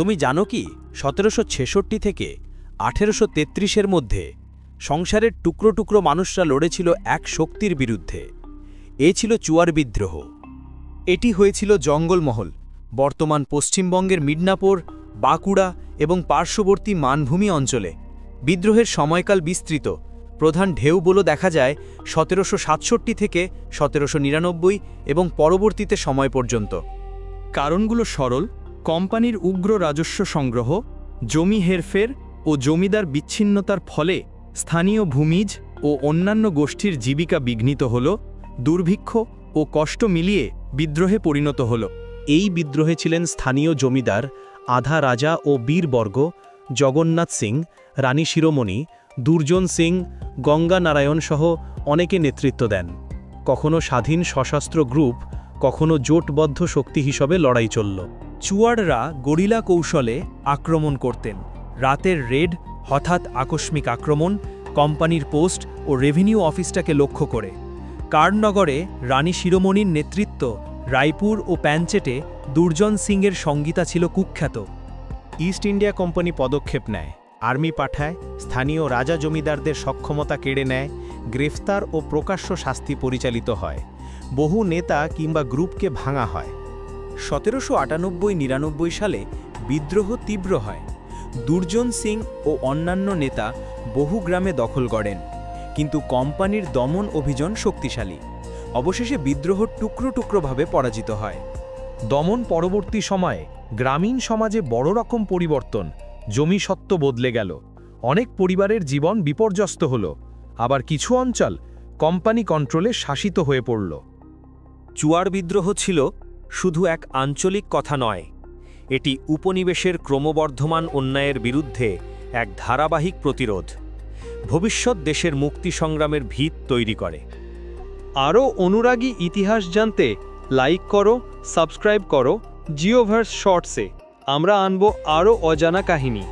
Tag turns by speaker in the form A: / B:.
A: তুমি জানো কি 1766 থেকে 1833-এর মধ্যে সংসারের টুকরো টুকরো মানুষরা লড়েছিল এক শক্তির বিরুদ্ধে। এ ছিল চুয়ার বিদ্রোহ।
B: এটি হয়েছিল জঙ্গলমহল, বর্তমান পশ্চিমবঙ্গের মিদনাপুর, বাঁকুড়া এবং পার্শ্ববর্তী মানভূমি অঞ্চলে। বিদ্রোহের সময়কাল বিস্তৃত। প্রধান ঢেউগুলো দেখা যায় 1767 থেকে 1799 এবং পরবর্তীতে সময় পর্যন্ত। কারণগুলো সরল: কোম্পানির উগ্র রাজস্ব সংগ্রহ, জমি হেরফের ও জমিদার বিচ্ছিন্নতার ফলে স্থানীয় ভূমিজ ও অন্যান্য গোষ্ঠীর জীবিকা বিঘ্নিত হল। দুর্ভিক্ষ ও কষ্ট মিলিয়ে বিদ্রোহে পরিণত হল।
A: এই বিদ্রোহে ছিলেন স্থানীয় জমিদার, আধা রাজা ও বীরবর্গ, জগন্নাথ সিং, রানী শিরোমণি, দুর্জন সিং, গঙ্গা নারায়ণ সহ অনেকে নেতৃত্ব দেন। কখনো স্বাধীন সশস্ত্র গ্রুপ, কখনো জোটবদ্ধ শক্তি হিসেবে লড়াই চলল।
B: চুয়াড়রা গরিলা কৌশলে আক্রমণ করতেন। রাতের রেড, হঠাৎ আকস্মিক আক্রমণ, কোম্পানির পোস্ট ও রেভিনিউ অফিসটাকে লক্ষ্য করে। কারনগরে রানী শিরোমণির নেতৃত্ব, রায়পুর ও প্যাঞ্চেটে দুর্জন সিংয়ের সঙ্গীতা ছিল কুখ্যাত।
A: ইস্ট ইন্ডিয়া কোম্পানি পদক্ষেপ নেয়, আর্মি পাঠায়, স্থানীয় রাজা জমিদারদের সক্ষমতা কেড়ে নেয়, গ্রেফতার ও প্রকাশ্য শাস্তি পরিচালিত হয়। বহু নেতা কিংবা গ্রুপকে ভাঙা হয়।
B: 1798-99 সালে বিদ্রোহ তীব্র হয়। দুর্জন সিং ও অন্যান্য নেতা বহু গ্রামে দখল করেন, কিন্তু কোম্পানির দমন অভিযান শক্তিশালী। অবশেষে বিদ্রোহ টুকরো টুকরোভাবে পরাজিত হয়।
A: দমন পরবর্তী সময়ে গ্রামীণ সমাজে বড় রকম পরিবর্তন, জমিসত্ত্ব বদলে গেল, অনেক পরিবারের জীবন বিপর্যস্ত হল, আবার কিছু অঞ্চল কোম্পানি কন্ট্রোলে শাসিত হয়ে পড়ল।
B: চুয়ার বিদ্রোহ ছিল শুধু এক আঞ্চলিক কথা নয়, এটি উপনিবেশের ক্রমবর্ধমান অন্যায়ের বিরুদ্ধে এক ধারাবাহিক প্রতিরোধ। ভবিষ্যৎ দেশের মুক্তি সংগ্রামের ভিত তৈরি করে।
C: আরও অনুরাগী ইতিহাস জানতে লাইক করো, সাবস্ক্রাইব করো জিওভার্স শর্টসে। আমরা আনব আরও অজানা কাহিনী।